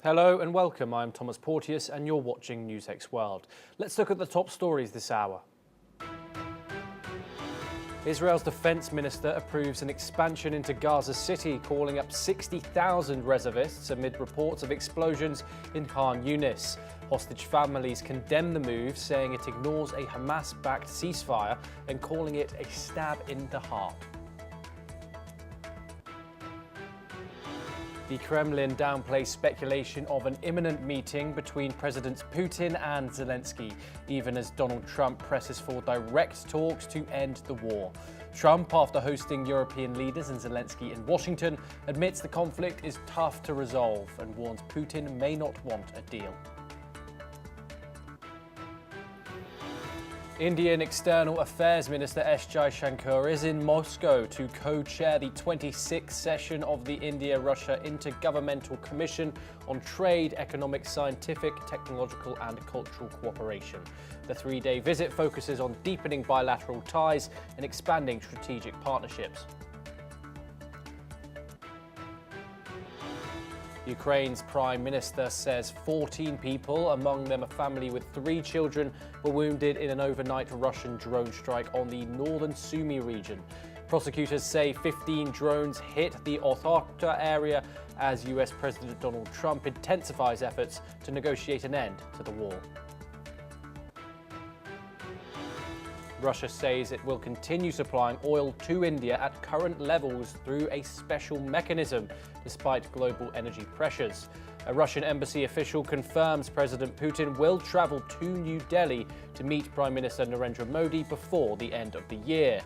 Hello and welcome. I'm Thomas Porteous and you're watching NewsX World. Let's look at the top stories this hour. Israel's defense minister approves an expansion into Gaza City, calling up 60,000 reservists amid reports of explosions in Khan Yunis. Hostage families condemn the move, saying it ignores a Hamas-backed ceasefire and calling it a stab in the heart. The Kremlin downplays speculation of an imminent meeting between Presidents Putin and Zelensky, even as Donald Trump presses for direct talks to end the war. Trump, after hosting European leaders and Zelensky in Washington, admits the conflict is tough to resolve and warns Putin may not want a deal. Indian External Affairs Minister S. Jaishankar is in Moscow to co-chair the 26th session of the India-Russia Intergovernmental Commission on Trade, Economic, Scientific, Technological and Cultural Cooperation. The three-day visit focuses on deepening bilateral ties and expanding strategic partnerships. Ukraine's Prime Minister says 14 people, among them a family with 3 children, were wounded in an overnight Russian drone strike on the northern Sumy region. Prosecutors say 15 drones hit the Othokta area as US President Donald Trump intensifies efforts to negotiate an end to the war. Russia says it will continue supplying oil to India at current levels through a special mechanism, despite global energy pressures. A Russian embassy official confirms President Putin will travel to New Delhi to meet Prime Minister Narendra Modi before the end of the year.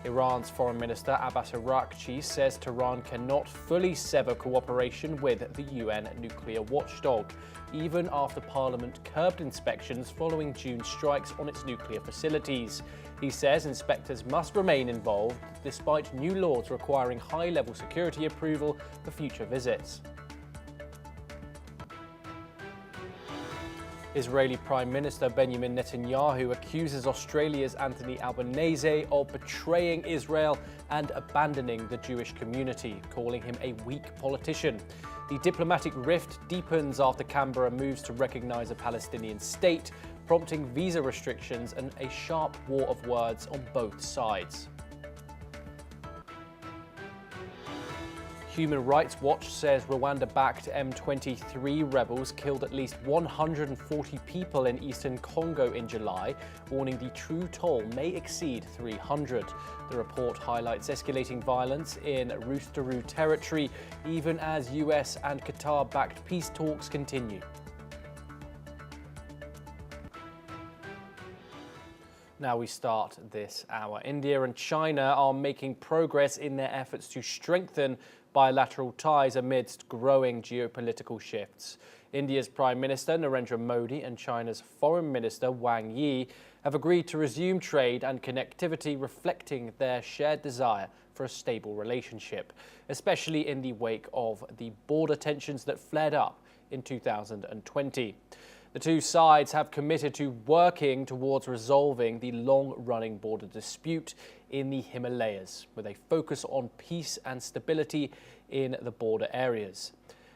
Iran's Foreign Minister Abbas Araghchi says Tehran cannot fully sever cooperation with the UN nuclear watchdog, even after Parliament curbed inspections following June's strikes on its nuclear facilities. He says inspectors must remain involved despite new laws requiring high-level security approval for future visits. Israeli Prime Minister Benjamin Netanyahu accuses Australia's Anthony Albanese of betraying Israel and abandoning the Jewish community, calling him a weak politician. The diplomatic rift deepens after Canberra moves to recognise a Palestinian state, prompting visa restrictions and a sharp war of words on both sides. Human Rights Watch says Rwanda-backed M23 rebels killed at least 140 people in eastern Congo in July, warning the true toll may exceed 300. The report highlights escalating violence in Rutshuru territory, even as US and Qatar-backed peace talks continue. Now we start this hour. India and China are making progress in their efforts to strengthen bilateral ties amidst growing geopolitical shifts. India's Prime Minister Narendra Modi and China's Foreign Minister Wang Yi have agreed to resume trade and connectivity, reflecting their shared desire for a stable relationship, especially in the wake of the border tensions that flared up in 2020. The two sides have committed to working towards resolving the long-running border dispute in the Himalayas, with a focus on peace and stability in the border areas.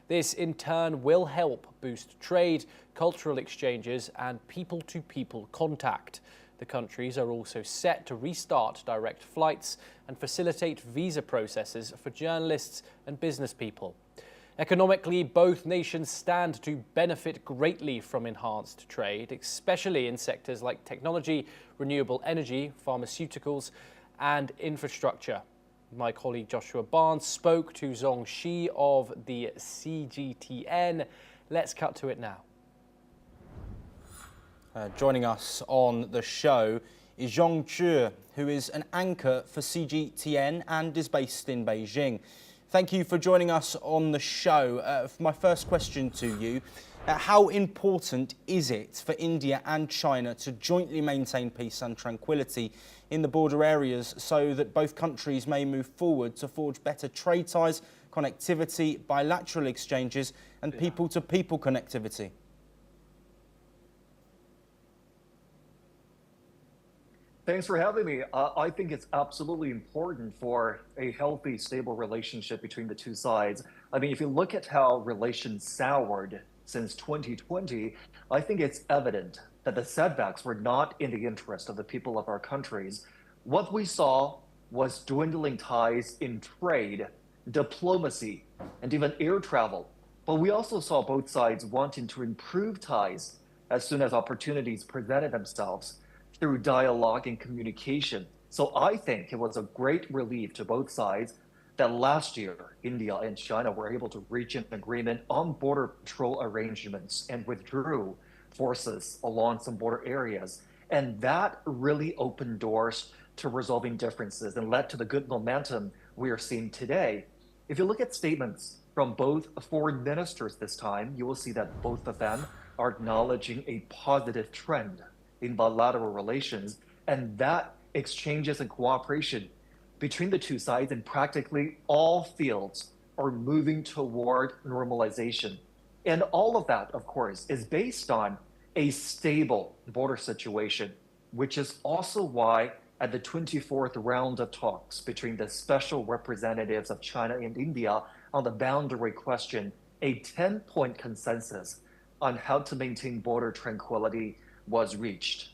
This, in turn, will help boost trade, cultural exchanges, and people-to-people contact. The countries are also set to restart direct flights and facilitate visa processes for journalists and business people. Economically, both nations stand to benefit greatly from enhanced trade, especially in sectors like technology, renewable energy, pharmaceuticals, and infrastructure. My colleague Joshua Barnes spoke to Zhong Shi of the CGTN. Let's cut to it now. Joining us on the show is Zhong Zhi, who is an anchor for CGTN and is based in Beijing. Thank you for joining us on the show. My first question to you, how important is it for India and China to jointly maintain peace and tranquility in the border areas so that both countries may move forward to forge better trade ties, connectivity, bilateral exchanges and people-to-people connectivity? Thanks for having me. I think it's absolutely important for a healthy, stable relationship between the two sides. I mean, if you look at how relations soured since 2020, I think it's evident that the setbacks were not in the interest of the people of our countries. What we saw was dwindling ties in trade, diplomacy, and even air travel. But we also saw both sides wanting to improve ties as soon as opportunities presented themselves through dialogue and communication. So I think it was a great relief to both sides that last year, India and China were able to reach an agreement on border patrol arrangements and withdrew forces along some border areas. And that really opened doors to resolving differences and led to the good momentum we are seeing today. If you look at statements from both foreign ministers this time, you will see that both of them are acknowledging a positive trend in bilateral relations, and that exchanges and cooperation between the two sides in practically all fields are moving toward normalization. And all of that, of course, is based on a stable border situation, which is also why at the 24th round of talks between the special representatives of China and India on the boundary question, a 10-point consensus on how to maintain border tranquility was reached.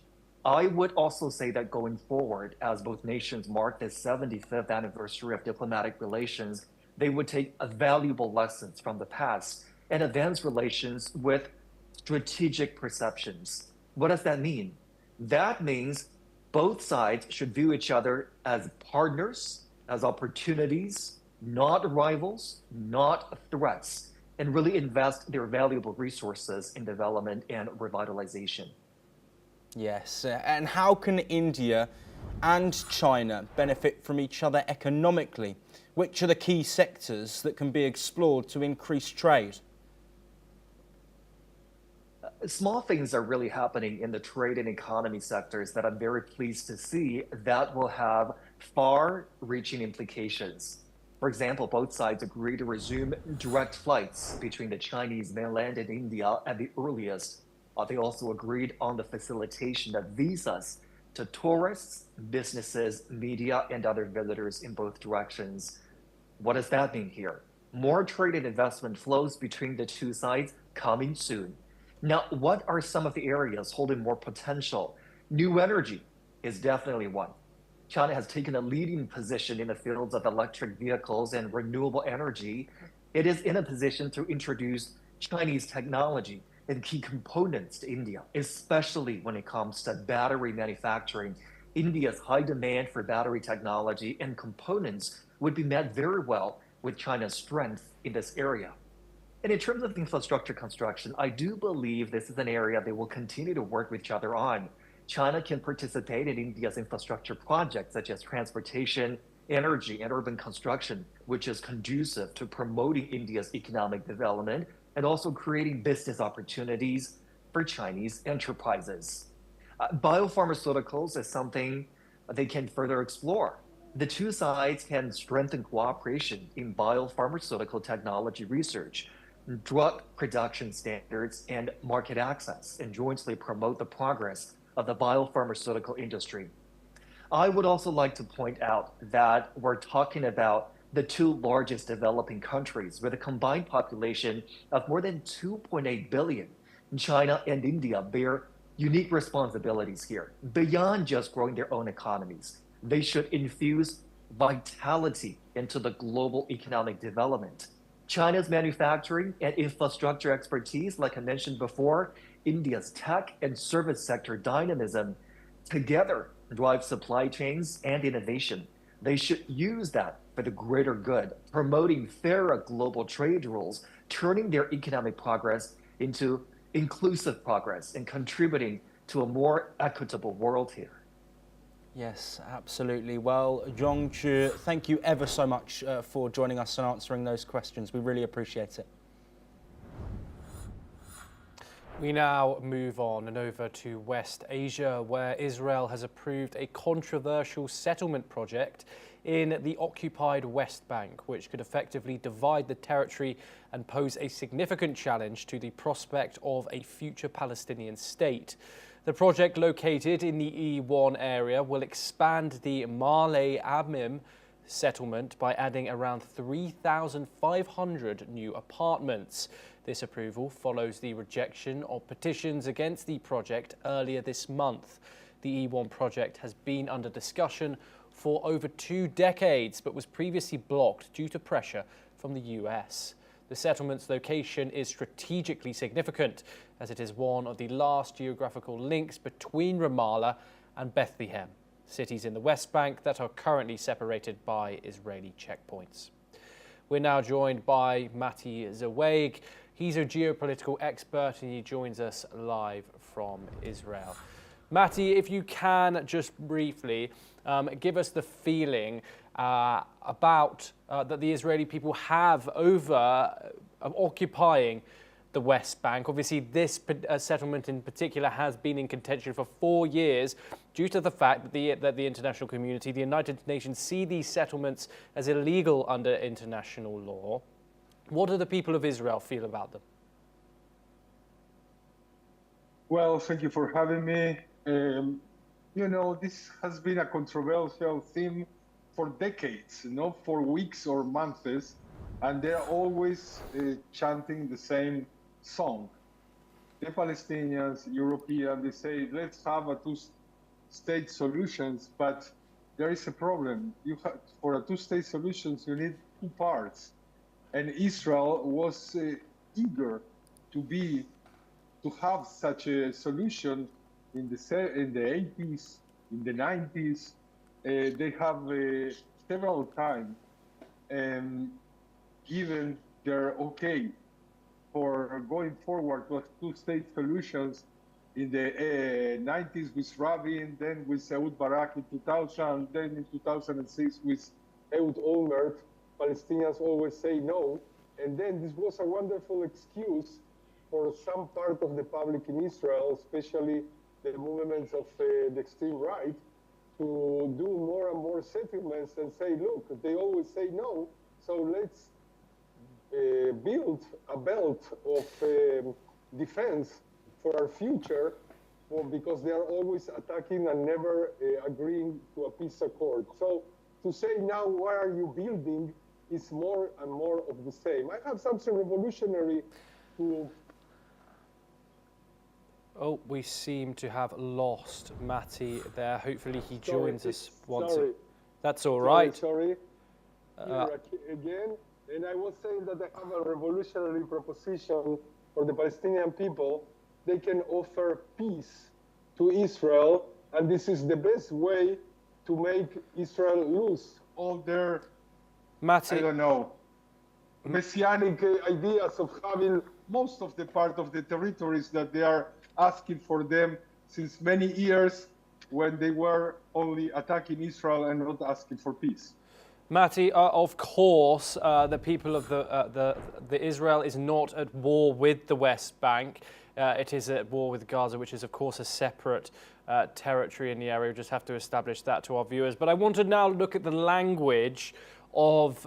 I would also say that going forward, as both nations mark the 75th anniversary of diplomatic relations, they would take valuable lessons from the past and advance relations with strategic perceptions. What does that mean? That means both sides should view each other as partners, as opportunities, not rivals, not threats, and really invest their valuable resources in development and revitalization. Yes, and how can India and China benefit from each other economically? Which are the key sectors that can be explored to increase trade? Small things are really happening in the trade and economy sectors that I'm very pleased to see that will have far-reaching implications. For example, both sides agreed to resume direct flights between the Chinese mainland and India at the earliest. They also agreed on the facilitation of visas to tourists, businesses, media, and other visitors in both directions. What does that mean here? More trade and investment flows between the two sides coming soon. Now, what are some of the areas holding more potential? New energy is definitely one. China has taken a leading position in the fields of electric vehicles and renewable energy. It is in a position to introduce Chinese technology and key components to India, especially when it comes to battery manufacturing. India's high demand for battery technology and components would be met very well with China's strength in this area. And in terms of infrastructure construction, I do believe this is an area they will continue to work with each other on. China can participate in India's infrastructure projects such as transportation, energy, and urban construction, which is conducive to promoting India's economic development and also creating business opportunities for Chinese enterprises. Biopharmaceuticals is something they can further explore. The two sides can strengthen cooperation in biopharmaceutical technology research, drug production standards, and market access, and jointly promote the progress of the biopharmaceutical industry. I would also like to point out that we're talking about the two largest developing countries with a combined population of more than 2.8 billion. China and India bear unique responsibilities here. Beyond just growing their own economies, they should infuse vitality into the global economic development. China's manufacturing and infrastructure expertise, like I mentioned before, India's tech and service sector dynamism together drive supply chains and innovation. They should use that for the greater good, promoting fairer global trade rules, turning their economic progress into inclusive progress, and contributing to a more equitable world here. Yes, absolutely. Well, Zhongchu, thank you ever so much for joining us and answering those questions. We really appreciate it. We now move on and over to West Asia, where Israel has approved a controversial settlement project in the occupied West Bank, which could effectively divide the territory and pose a significant challenge to the prospect of a future Palestinian state. The project, located in the E1 area, will expand the Male Amim settlement by adding around 3,500 new apartments. This approval follows the rejection of petitions against the project earlier this month. The E1 project has been under discussion for over 2 decades, but was previously blocked due to pressure from the US. The settlement's location is strategically significant, as it is one of the last geographical links between Ramallah and Bethlehem, cities in the West Bank that are currently separated by Israeli checkpoints. We're now joined by Mati Zweig. He's a geopolitical expert and he joins us live from Israel. Mati, if you can just briefly give us the feeling about that the Israeli people have over occupying the West Bank. Obviously, this settlement in particular has been in contention for 4 years due to the fact that the international community, the United Nations, see these settlements as illegal under international law. What do the people of Israel feel about them? Well, thank you for having me. You know, this has been a controversial theme for decades, not for weeks or months, and they're always chanting the same song. The Palestinians, Europeans, they say, let's have a two-state solutions, but there is a problem. For a two-state solutions, you need two parts. And Israel was eager to have such a solution in the 80s, in the 90s. They have several times given their okay for going forward with two-state solutions in the 90s with Rabin, then with Ehud Barak in 2000, then in 2006 with Ehud Olmert. Palestinians always say no, and then this was a wonderful excuse for some part of the public in Israel, especially the movements of the extreme right, to do more and more settlements and say, look, they always say no, so let's build a belt of defense for our future, because they are always attacking and never agreeing to a peace accord. So to say now, why are you building, is more and more of the same. I have something revolutionary to... Oh, we seem to have lost Mati there. Hopefully he joins us once. Sorry. That's all right. Sorry. Again, and I was saying that I have a revolutionary proposition for the Palestinian people. They can offer peace to Israel, and this is the best way to make Israel lose all their, Mati, I don't know, messianic ideas of having most of the part of the territories that they are asking for them since many years, when they were only attacking Israel and not asking for peace. Mati, of course, the people of the Israel is not at war with the West Bank. It is at war with Gaza, which is, of course, a separate territory in the area. We just have to establish that to our viewers. But I want to now look at the language of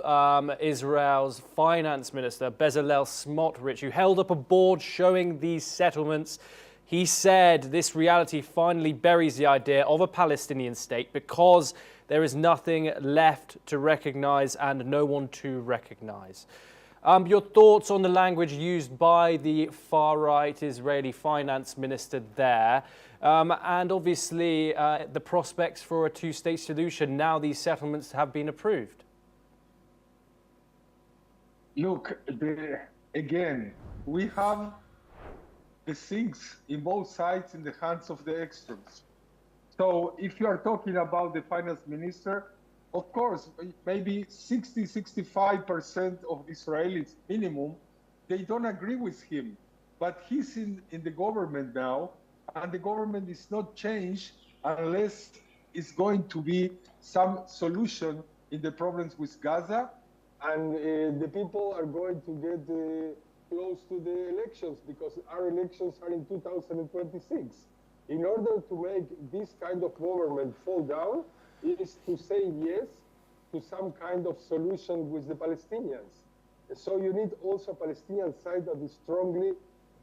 Israel's finance minister, Bezalel Smotrich, who held up a board showing these settlements. He said this reality finally buries the idea of a Palestinian state because there is nothing left to recognize and no one to recognize. Your thoughts on the language used by the far-right Israeli finance minister there, and obviously the prospects for a two-state solution now these settlements have been approved? Look, again, we have the things in both sides in the hands of the extremes. So if you are talking about the finance minister, of course, maybe 60-65% of Israelis minimum, they don't agree with him. But he's in the government now, and the government is not changed unless it's going to be some solution in the problems with Gaza. And the people are going to get close to the elections, because our elections are in 2026. In order to make this kind of government fall down, is to say yes to some kind of solution with the Palestinians. So you need also a Palestinian side that is strongly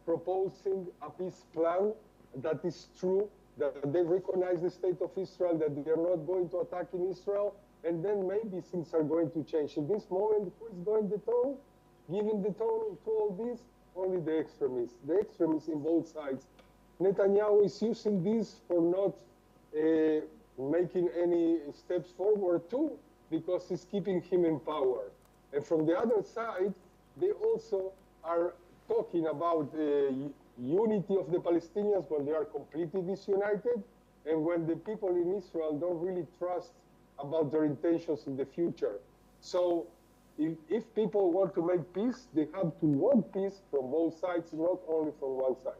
proposing a peace plan that is true, that they recognize the state of Israel, that they are not going to attack in Israel, and then maybe things are going to change. In this moment, who is going the tone? Giving the tone to all this? Only the extremists in both sides. Netanyahu is using this for not making any steps forward too, because it's keeping him in power. And from the other side, they also are talking about the unity of the Palestinians when they are completely disunited, and when the people in Israel don't really trust about their intentions in the future. So if people want to make peace, they have to want peace from both sides, not only from one side.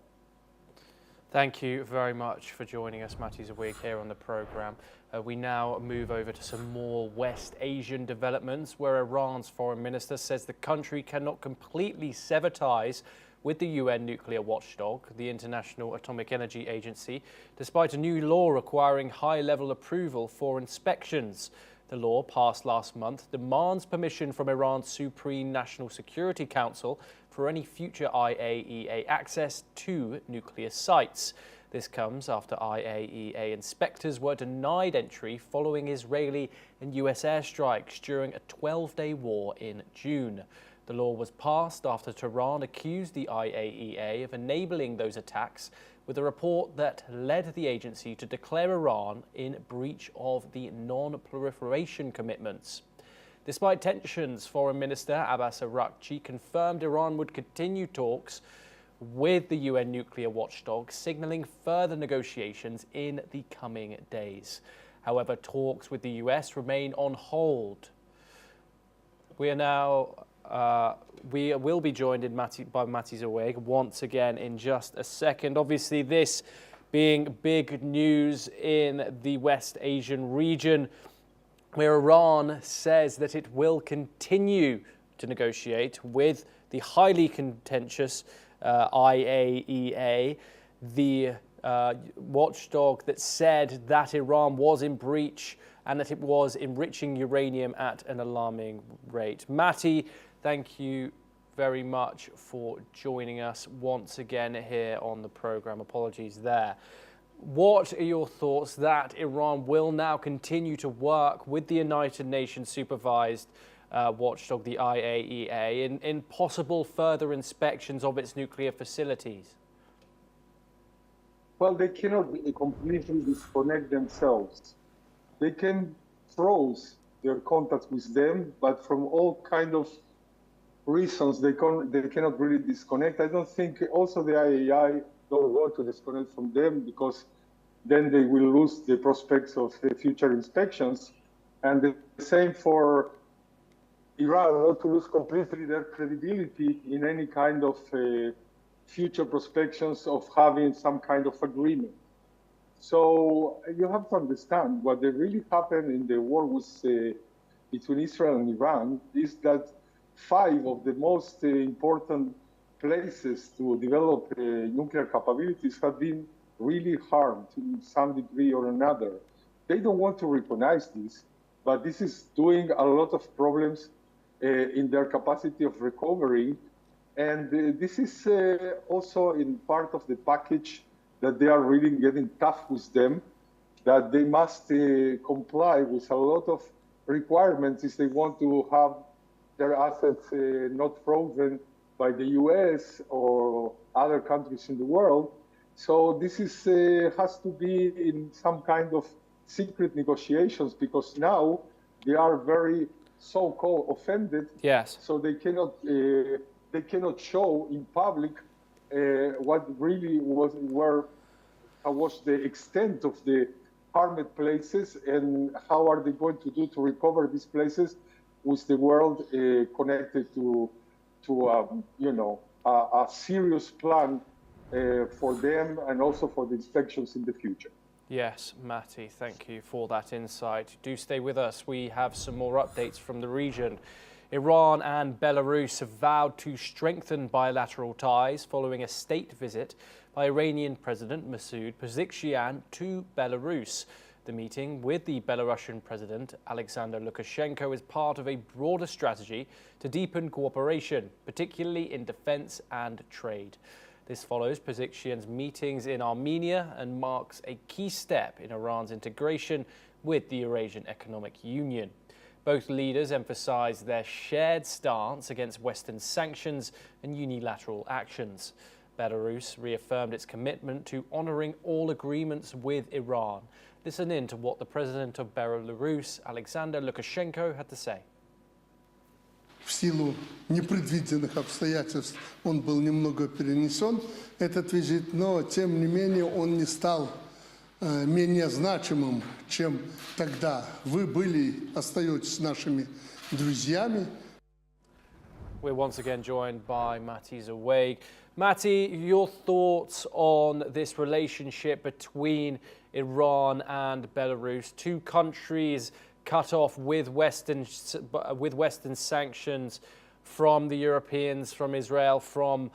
Thank you very much for joining us, Matti Zawig, here on the programme. We now move over to some more West Asian developments, where Iran's foreign minister says the country cannot completely sever ties with the UN nuclear watchdog, the International Atomic Energy Agency, despite a new law requiring high-level approval for inspections. The law, passed last month, demands permission from Iran's Supreme National Security Council for any future IAEA access to nuclear sites. This comes after IAEA inspectors were denied entry following Israeli and US airstrikes during a 12-day war in June. The law was passed after Tehran accused the IAEA of enabling those attacks, with a report that led the agency to declare Iran in breach of the non-proliferation commitments. Despite tensions, Foreign Minister Abbas Araghchi confirmed Iran would continue talks with the UN nuclear watchdog, signalling further negotiations in the coming days. However, talks with the US remain on hold. We will be joined by Matti Zawig once again in just a second. Obviously, this being big news in the West Asian region, where Iran says that it will continue to negotiate with the highly contentious IAEA, the watchdog that said that Iran was in breach and that it was enriching uranium at an alarming rate. Matti, thank you very much for joining us once again here on the programme. Apologies there. What are your thoughts that Iran will now continue to work with the United Nations supervised watchdog, the IAEA, in possible further inspections of its nuclear facilities? Well, they cannot completely disconnect themselves. They can froze their contacts with them, but from all kind of reasons, they cannot really disconnect. I don't think also the IAEA don't want to disconnect from them, because then they will lose the prospects of future inspections. And the same for Iran, not to lose completely their credibility in any kind of future prospections of having some kind of agreement. So you have to understand what really happened in the war between Israel and Iran is that 5 of the most important places to develop nuclear capabilities have been really harmed to some degree or another. They don't want to recognize this, but this is doing a lot of problems in their capacity of recovery. And this is also in part of the package that they are really getting tough with them, that they must comply with a lot of requirements if they want to have their assets not frozen by the US or other countries in the world. So this is has to be in some kind of secret negotiations, because now they are very so-called offended. Yes. So they cannot show in public what really was the extent of the harmed places, and how are they going to do to recover these places with the world connected to a serious plan for them and also for the inspections in the future. Yes, Matti, thank you for that insight. Do stay with us. We have some more updates from the region. Iran and Belarus have vowed to strengthen bilateral ties following a state visit by Iranian President Masoud Pezeshkian to Belarus. The meeting with the Belarusian President Alexander Lukashenko is part of a broader strategy to deepen cooperation, particularly in defense and trade. This follows Pezeshkian's meetings in Armenia and marks a key step in Iran's integration with the Eurasian Economic Union. Both leaders emphasized their shared stance against Western sanctions and unilateral actions. Belarus reaffirmed its commitment to honoring all agreements with Iran. Listen in to what the president of Belarus, Alexander Lukashenko, had to say. В силу непредвиденных обстоятельств он был немного перенесен, этот визит, но тем не менее он не стал менее значимым, чем тогда. Вы были, остаетесь нашими друзьями. We're once again joined by Matti Zaweg. Matti, your thoughts on this relationship between Iran and Belarus, two countries cut off with Western sanctions from the Europeans, from Israel, from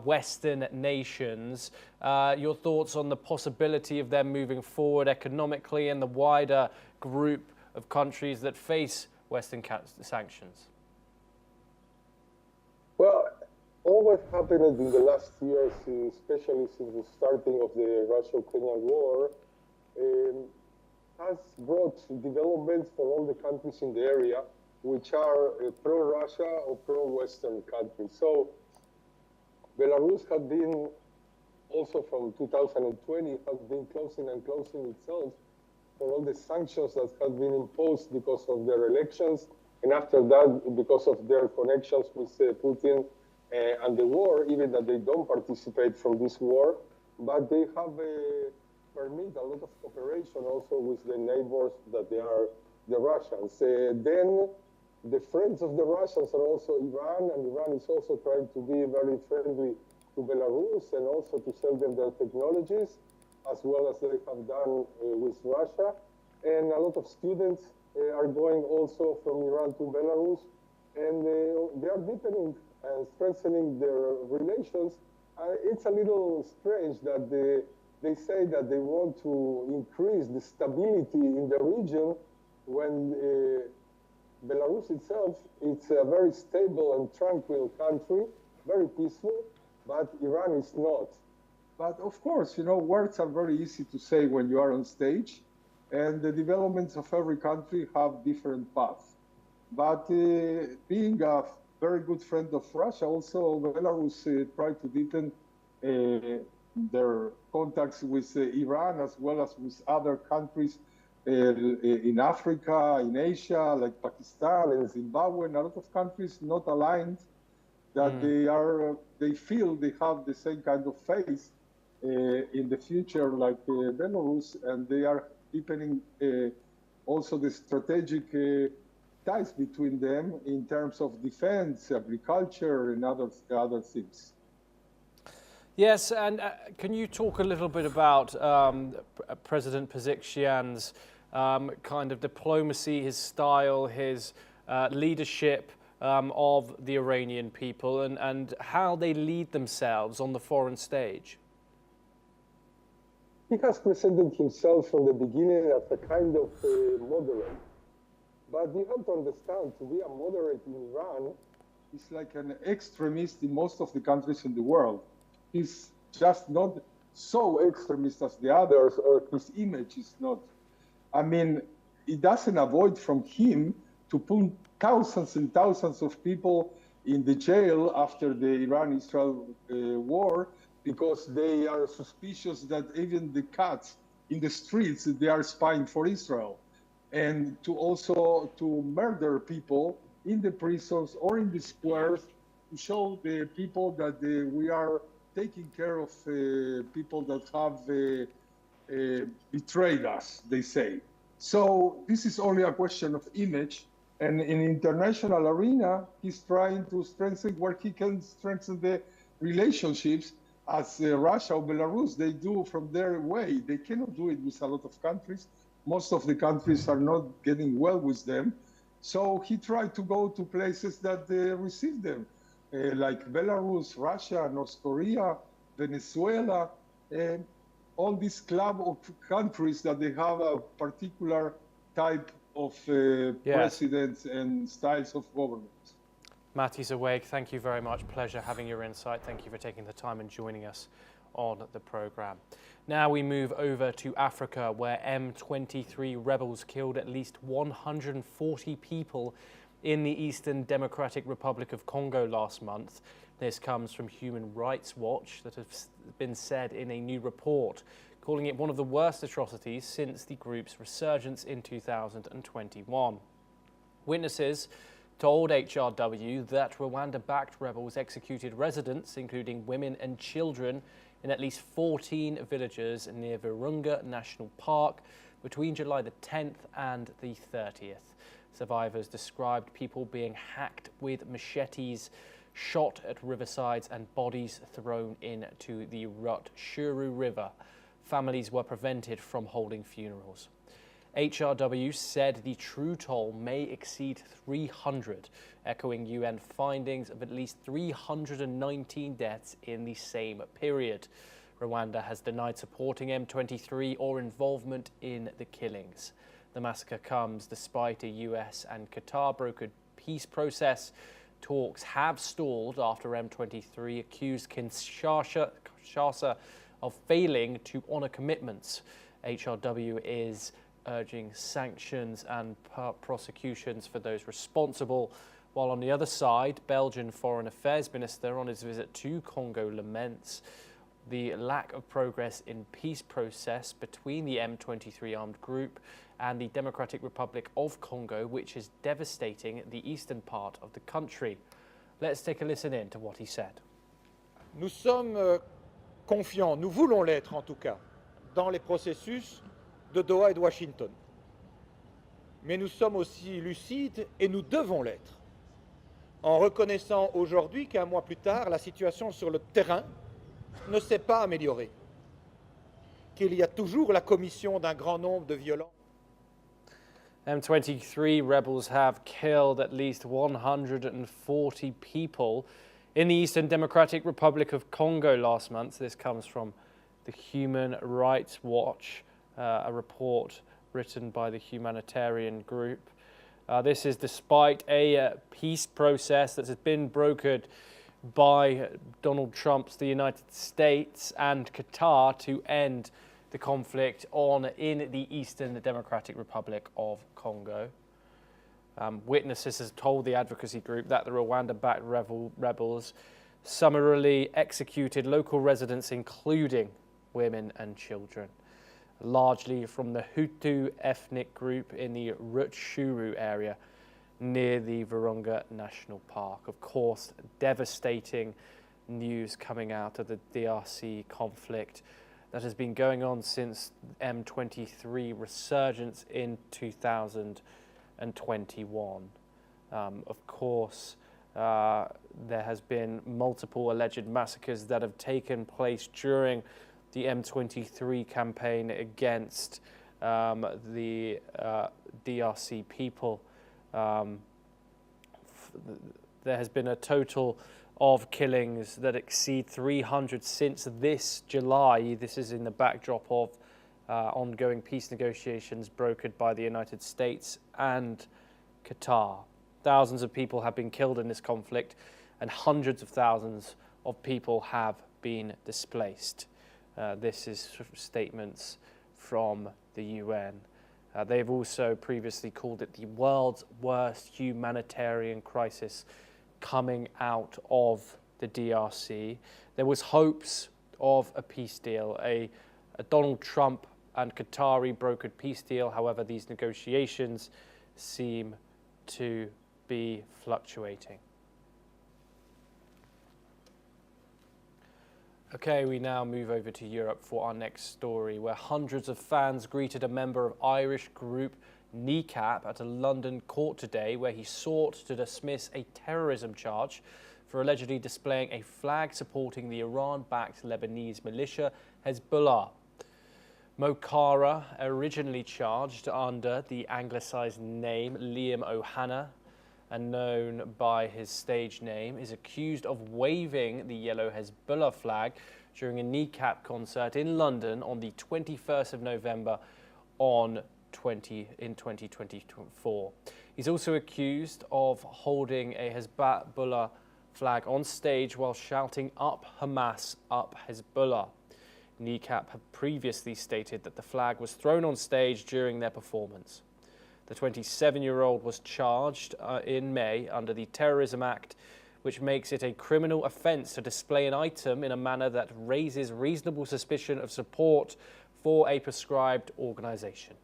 Western nations. Your thoughts on the possibility of them moving forward economically and the wider group of countries that face Western sanctions? Well, all what happened in the last years, especially since the starting of the Russia-Ukrainian war, has brought developments for all the countries in the area, which are pro-Russia or pro-Western countries. So Belarus had been, also from 2020, has been closing and closing itself for all the sanctions that have been imposed because of their elections, and after that, because of their connections with Putin and the war, even that they don't participate from this war, but they have permit a lot of cooperation also with the neighbors that they are the Russians. Then the friends of the Russians are also Iran, and Iran is also trying to be very friendly to Belarus and also to sell them their technologies, as well as they have done with Russia. And a lot of students are going also from Iran to Belarus, and they are deepening and strengthening their relations. It's a little strange that they say that they want to increase the stability in the region when Belarus itself, it's a very stable and tranquil country, very peaceful, but Iran is not. But of course, you know, words are very easy to say when you are on stage, and the developments of every country have different paths. But being a very good friend of Russia, also Belarus tried to deepen their contacts with Iran, as well as with other countries in Africa, in Asia, like Pakistan and Zimbabwe, and a lot of countries not aligned, that they feel they have the same kind of faith in the future, like Belarus, and they are deepening also the strategic ties between them in terms of defense, agriculture, and other things. Yes, and can you talk a little bit about President Pezeshkian's kind of diplomacy, his style, his leadership of the Iranian people, and how they lead themselves on the foreign stage? He has presented himself from the beginning as a kind of moderate. But you have to understand, to be a moderate in Iran, he's like an extremist in most of the countries in the world. He's just not so extremist as the others, or his image is not. I mean, it doesn't avoid from him to put thousands and thousands of people in the jail after the Iran-Israel war, because they are suspicious that even the cats in the streets, they are spying for Israel. And to also to murder people in the prisons or in the squares to show the people that we are taking care of people that have betrayed us, they say. So this is only a question of image. And in international arena, he's trying to strengthen where he can strengthen the relationships, as Russia or Belarus, they do from their way. They cannot do it with a lot of countries. Most of the countries are not getting well with them. So he tried to go to places that receive them, like Belarus, Russia, North Korea, Venezuela, and all this club of countries that they have a particular type of presidents and styles of government. Matthew's awake. Thank you very much. Pleasure having your insight. Thank you for taking the time and joining us on the programme. Now we move over to Africa, where M23 rebels killed at least 140 people in the Eastern Democratic Republic of Congo last month. This comes from Human Rights Watch, that has been said in a new report, calling it one of the worst atrocities since the group's resurgence in 2021. Witnesses told HRW that Rwanda-backed rebels executed residents, including women and children, in at least 14 villages near Virunga National Park between July the 10th and the 30th. Survivors described people being hacked with machetes, shot at riversides and bodies thrown into the Rutshuru River. Families were prevented from holding funerals. HRW said the true toll may exceed 300, echoing UN findings of at least 319 deaths in the same period. Rwanda has denied supporting M23 or involvement in the killings. The massacre comes despite a US and Qatar brokered peace process. Talks have stalled after M23 accused Kinshasa of failing to honour commitments. HRW is urging sanctions and prosecutions for those responsible, while on the other side, Belgian Foreign Affairs Minister on his visit to Congo laments the lack of progress in peace process between the M23 armed group and the Democratic Republic of Congo, which is devastating the eastern part of the country. Let's take a listen in to what he said. Nous sommes confiants, nous voulons l'être en tout cas, dans les processus de Doha et de Washington. Mais nous sommes aussi lucides et nous devons l'être, en reconnaissant aujourd'hui qu'un mois plus tard, la situation sur le terrain ne s'est pas améliorée, qu'il y a toujours la commission d'un grand nombre de violences. M23 rebels have killed at least 140 people in the Eastern Democratic Republic of Congo last month. This comes from the Human Rights Watch, a report written by the humanitarian group. This is despite a peace process that has been brokered by Donald Trump's the United States and Qatar to end the conflict in the Eastern Democratic Republic of Congo. Witnesses have told the advocacy group that the Rwanda-backed rebels summarily executed local residents, including women and children, largely from the Hutu ethnic group in the Rutshuru area near the Virunga National Park. Of course, devastating news coming out of the DRC conflict that has been going on since M23 resurgence in 2021. Of course, there has been multiple alleged massacres that have taken place during the M23 campaign against the DRC people. There has been a total of killings that exceed 300 since this July. This is in the backdrop of ongoing peace negotiations brokered by the United States and Qatar. Thousands of people have been killed in this conflict and hundreds of thousands of people have been displaced. This is statements from the UN. They've also previously called it the world's worst humanitarian crisis coming out of the DRC. There was hopes of a peace deal, a Donald Trump and Qatari brokered peace deal. However, these negotiations seem to be fluctuating. Okay, we now move over to Europe for our next story, where hundreds of fans greeted a member of Irish group Kneecap at a London court today, where he sought to dismiss a terrorism charge for allegedly displaying a flag supporting the Iran-backed Lebanese militia Hezbollah. Mokara, originally charged under the anglicised name Liam O'Hannah and known by his stage name, is accused of waving the yellow Hezbollah flag during a Kneecap concert in London on the 21st of November in 2024. He's also accused of holding a Hezbollah flag on stage while shouting "Up Hamas, up Hezbollah." NECAP had previously stated that the flag was thrown on stage during their performance. The 27-year-old was charged in May under the Terrorism Act, which makes it a criminal offence to display an item in a manner that raises reasonable suspicion of support for a prescribed organisation.